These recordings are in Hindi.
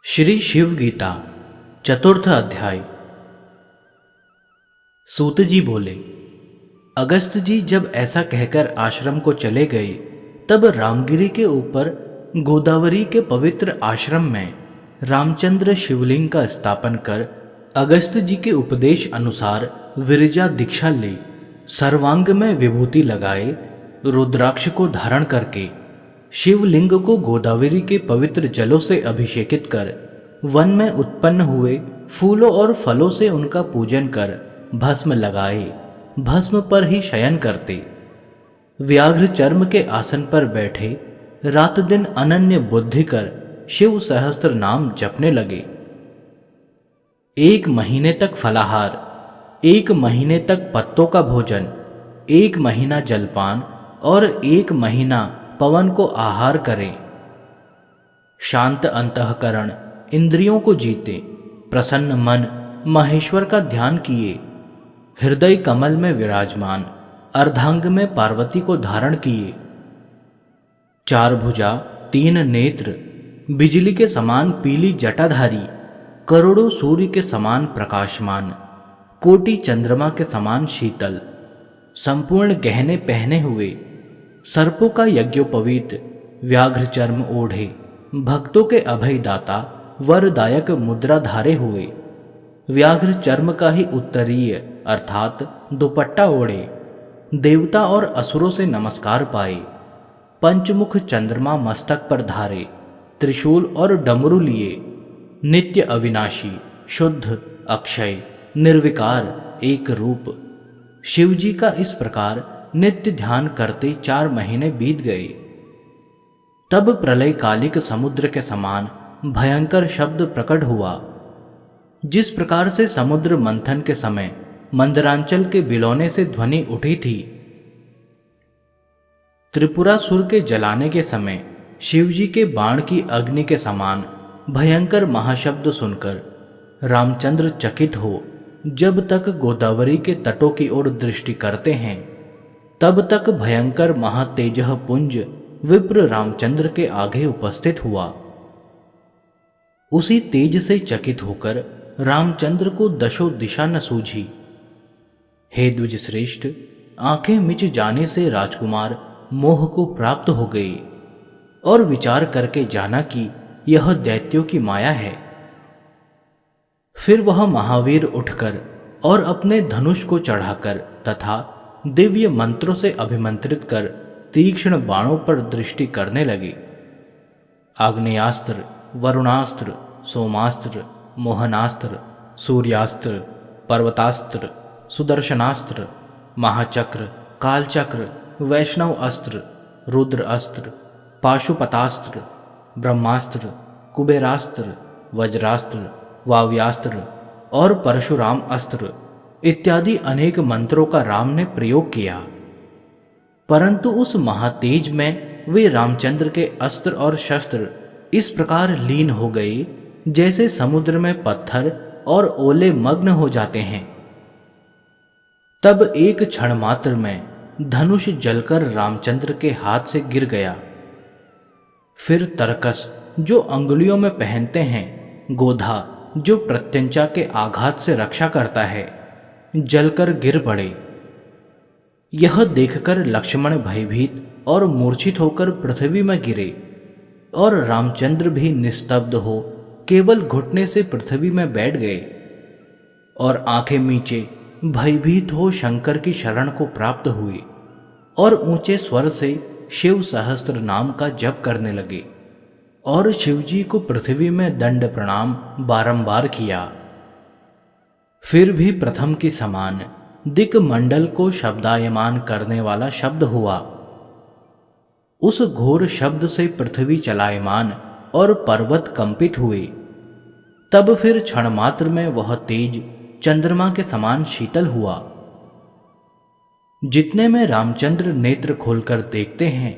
श्री शिव गीता चतुर्थ अध्याय। सूत जी बोले, अगस्त जी जब ऐसा कहकर आश्रम को चले गए, तब रामगिरी के ऊपर गोदावरी के पवित्र आश्रम में रामचंद्र शिवलिंग का स्थापन कर अगस्त जी के उपदेश अनुसार विरजा दीक्षा ले, सर्वांग में विभूति लगाए, रुद्राक्ष को धारण करके शिवलिंग को गोदावरी के पवित्र जलों से अभिषेकित कर वन में उत्पन्न हुए फूलों और फलों से उनका पूजन कर भस्म लगाए, भस्म पर ही शयन करते, व्याघ्र चर्म के आसन पर बैठे रात दिन अनन्य बुद्धि कर शिव सहस्त्र नाम जपने लगे। 1 महीने तक फलाहार, 1 महीने तक पत्तों का भोजन, 1 महीना जलपान और 1 महीना पवन को आहार करें। शांत अंतःकरण इंद्रियों को जीते, प्रसन्न मन महेश्वर का ध्यान किए, हृदय कमल में विराजमान अर्धांग में पार्वती को धारण किए, 4 भुजा 3 नेत्र, बिजली के समान पीली जटाधारी, करोड़ों सूर्य के समान प्रकाशमान, कोटि चंद्रमा के समान शीतल, संपूर्ण गहने पहने हुए, सर्पों का यज्ञोपवीत, व्याघ्र चर्म ओढ़े, भक्तों के अभयदाता वरदायक मुद्रा धारे हुए, व्याघ्र चर्म का ही उत्तरीय अर्थात दुपट्टा ओढ़े, देवता और असुरों से नमस्कार पाए, पंचमुख चंद्रमा मस्तक पर धारे, त्रिशूल और डमरू लिए, नित्य अविनाशी, शुद्ध, अक्षय, निर्विकार, एक रूप शिवजी का इस प्रकार नित्य ध्यान करते 4 महीने बीत गए। तब प्रलय कालिक समुद्र के समान भयंकर शब्द प्रकट हुआ। जिस प्रकार से समुद्र मंथन के समय मंदरांचल के बिलौने से ध्वनि उठी थी, त्रिपुरासुर के जलाने के समय शिवजी के बाण की अग्नि के समान भयंकर महाशब्द सुनकर रामचंद्र चकित हो जब तक गोदावरी के तटों की ओर दृष्टि करते हैं, तब तक भयंकर महातेजह पुंज विप्र रामचंद्र के आगे उपस्थित हुआ। उसी तेज से चकित होकर रामचंद्र को दशों दिशा न सूझी। हे द्विज श्रेष्ठ, आंखें मिच जाने से राजकुमार मोह को प्राप्त हो गए और विचार करके जाना कि यह दैत्यों की माया है। फिर वह महावीर उठकर और अपने धनुष को चढ़ाकर तथा दिव्य मंत्रों से अभिमंत्रित कर तीक्ष्ण बाणों पर दृष्टि करने लगे। आग्नेयास्त्र, वरुणास्त्र, सोमास्त्र, मोहनास्त्र, सूर्यास्त्र, पर्वतास्त्र, सुदर्शनास्त्र, महाचक्र, कालचक्र, वैष्णव अस्त्र, रुद्र अस्त्र, पाशुपतास्त्र, ब्रह्मास्त्र, कुबेरास्त्र, वज्रास्त्र, वाव्यास्त्र और परशुराम अस्त्र इत्यादि अनेक मंत्रों का राम ने प्रयोग किया, परंतु उस महातेज में वे रामचंद्र के अस्त्र और शस्त्र इस प्रकार लीन हो गए जैसे समुद्र में पत्थर और ओले मग्न हो जाते हैं। तब एक क्षण मात्र में धनुष जलकर रामचंद्र के हाथ से गिर गया। फिर तरकस जो अंगुलियों में पहनते हैं, गोधा जो प्रत्यंचा के आघात से रक्षा करता है, जलकर गिर पड़े। यह देखकर लक्ष्मण भयभीत और मूर्छित होकर पृथ्वी में गिरे और रामचंद्र भी निस्तब्ध हो केवल घुटने से पृथ्वी में बैठ गए और आंखें मीचे भयभीत हो शंकर की शरण को प्राप्त हुए और ऊंचे स्वर से शिव सहस्त्र नाम का जप करने लगे और शिवजी को पृथ्वी में दंड प्रणाम बारंबार किया। फिर भी प्रथम की समान दिक्मंडल को शब्दायमान करने वाला शब्द हुआ। उस घोर शब्द से पृथ्वी चलायमान और पर्वत कंपित हुए। तब फिर क्षण मात्र में वह तेज चंद्रमा के समान शीतल हुआ। जितने में रामचंद्र नेत्र खोलकर देखते हैं,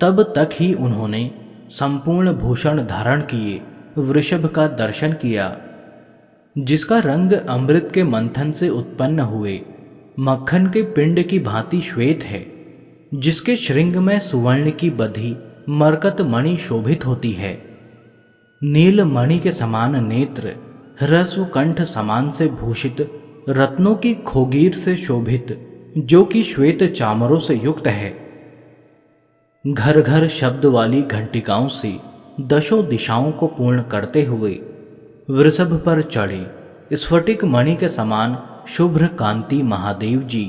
तब तक ही उन्होंने संपूर्ण भूषण धारण किए वृषभ का दर्शन किया, जिसका रंग अमृत के मंथन से उत्पन्न हुए मक्खन के पिंड की भांति श्वेत है, जिसके श्रृंग में सुवर्ण की बधी मरकत मणि शोभित होती है। नील मणि के समान नेत्र, ह्रस्व कंठ समान से भूषित, रत्नों की खोगीर से शोभित, जो कि श्वेत चामरों से युक्त है। घर घर शब्द वाली घंटिकाओं से दशों दिशाओं को पूर्ण करते हुए वृषभ पर चढ़े स्फटिक मणि के समान शुभ्र कांति महादेव जी,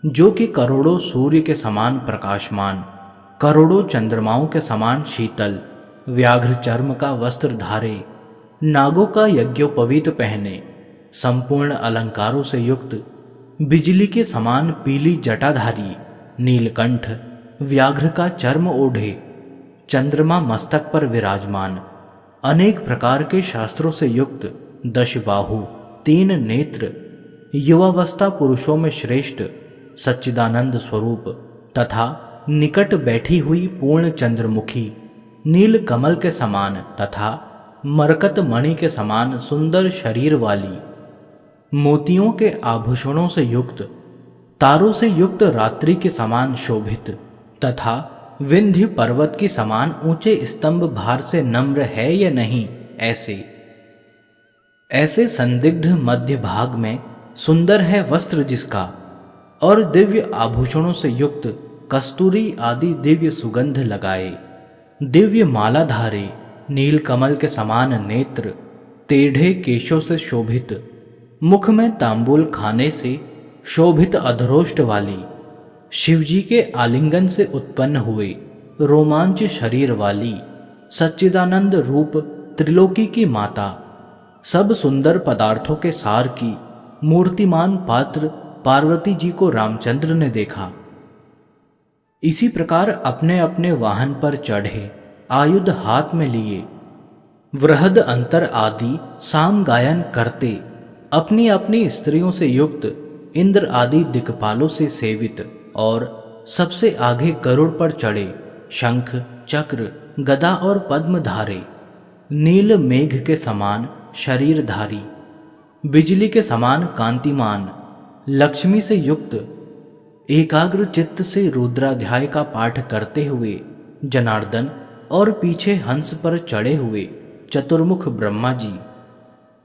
जो कि करोड़ों सूर्य के समान प्रकाशमान, करोड़ों चंद्रमाओं के समान शीतल, व्याघ्र चर्म का वस्त्र धारे, नागों का यज्ञोपवीत पहने, संपूर्ण अलंकारों से युक्त, बिजली के समान पीली जटाधारी, नीलकंठ, व्याघ्र का चर्म ओढ़े, चंद्रमा मस्तक पर विराजमान, अनेक प्रकार के शास्त्रों से युक्त, 10 बाहु, 3 नेत्र, युवावस्था पुरुषों में श्रेष्ठ, सच्चिदानंद स्वरूप तथा निकट बैठी हुई पूर्ण चंद्रमुखी, नील कमल के समान तथा मरकत मणि के समान सुंदर शरीर वाली, मोतियों के आभूषणों से युक्त, तारों से युक्त रात्रि के समान शोभित तथा विंध्य पर्वत के समान ऊंचे स्तंभ भार से नम्र है या नहीं, ऐसे संदिग्ध मध्य भाग में सुंदर है वस्त्र जिसका, और दिव्य आभूषणों से युक्त, कस्तूरी आदि दिव्य सुगंध लगाए, दिव्य माला धारे, नील कमल के समान नेत्र, टेढ़े केशों से शोभित, मुख में तांबूल खाने से शोभित अधरोष्ट वाली, शिवजी के आलिंगन से उत्पन्न हुए रोमांच शरीर वाली, सच्चिदानंद रूप त्रिलोकी की माता, सब सुंदर पदार्थों के सार की मूर्तिमान पात्र पार्वती जी को रामचंद्र ने देखा। इसी प्रकार अपने अपने वाहन पर चढ़े, आयुध हाथ में लिए, वृहद अंतर आदि साम गायन करते, अपनी अपनी स्त्रियों से युक्त, इंद्र आदि दिक्पालों से सेवित, और सबसे आगे गरुड़ पर चढ़े, शंख, चक्र, गदा और पद्म धारे, नील मेघ के समान शरीरधारी, बिजली के समान कांतिमान, लक्ष्मी से युक्त, एकाग्र चित्त से रुद्राध्याय का पाठ करते हुए जनार्दन, और पीछे हंस पर चढ़े हुए चतुर्मुख ब्रह्मा जी,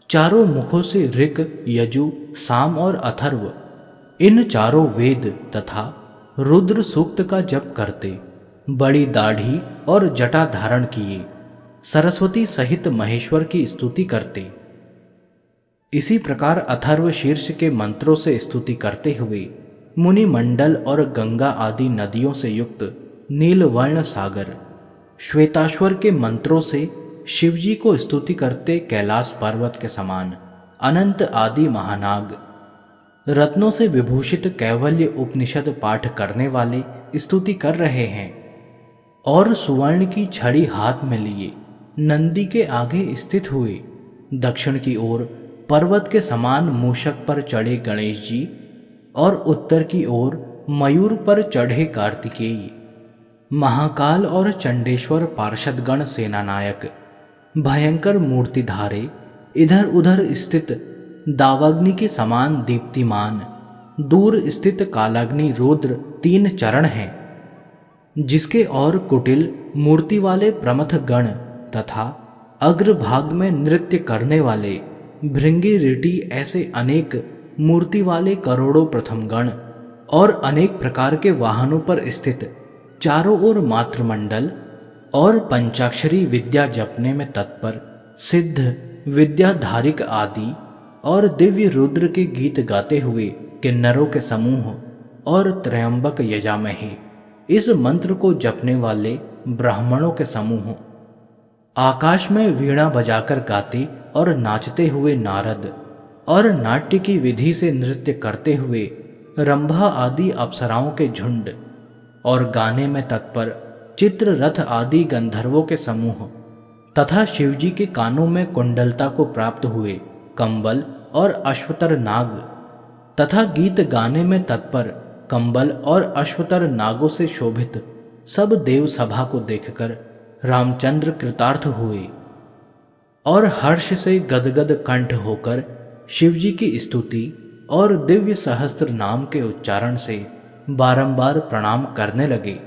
चारों मुखों से ऋक, यजु, साम और अथर्व, इन चारों वेद तथा रुद्र सूक्त का जप करते, बड़ी दाढ़ी और जटा धारण किए, सरस्वती सहित महेश्वर की स्तुति करते। इसी प्रकार अथर्व शीर्ष के मंत्रों से स्तुति करते हुए मुनि मंडल और गंगा आदि नदियों से युक्त नीलवर्ण सागर, श्वेताश्वर के मंत्रों से शिवजी को स्तुति करते कैलाश पर्वत के समान अनंत आदि महानाग, रत्नों से विभूषित कैवल्य उपनिषद पाठ करने वाले स्तुति कर रहे हैं, और सुवर्ण की छड़ी हाथ में लिए नंदी के आगे स्थित हुए, दक्षिण की ओर पर्वत के समान मूषक पर चढ़े गणेश जी, और उत्तर की ओर मयूर पर चढ़े कार्तिकेय, महाकाल और चंडेश्वर पार्षदगण सेनानायक, भयंकर मूर्तिधारे, इधर उधर स्थित दावाग्नि के समान दीप्तिमान, दूर स्थित कालाग्नि रुद्र 3 चरण हैं, जिसके और कुटिल मूर्ति वाले प्रमथ गण तथा अग्रभाग में नृत्य करने वाले भृंगी ऋटि, ऐसे अनेक मूर्ति वाले करोड़ों प्रथम गण, और अनेक प्रकार के वाहनों पर स्थित चारों ओर मातृमंडल, और पंचाक्षरी विद्या जपने में तत्पर सिद्ध विद्याधारिक आदि, और दिव्य रुद्र के गीत गाते हुए किन्नरों के समूह, और त्रयंबक यजामहे, इस मंत्र को जपने वाले ब्राह्मणों के समूह, आकाश में वीणा बजाकर गाते और नाचते हुए नारद, और नाट्य की विधि से नृत्य करते हुए रंभा आदि अप्सराओं के झुंड, और गाने में तत्पर चित्ररथ आदि गंधर्वों के समूह, तथा शिवजी के कानों में कुंडलता को प्राप्त हुए कंबल और अश्वतर नाग, तथा गीत गाने में तत्पर कंबल और अश्वतर नागों से शोभित सब देव सभा को देखकर रामचंद्र कृतार्थ हुए, और हर्ष से गदगद कंठ होकर शिवजी की स्तुति और दिव्य सहस्त्र नाम के उच्चारण से बारंबार प्रणाम करने लगे।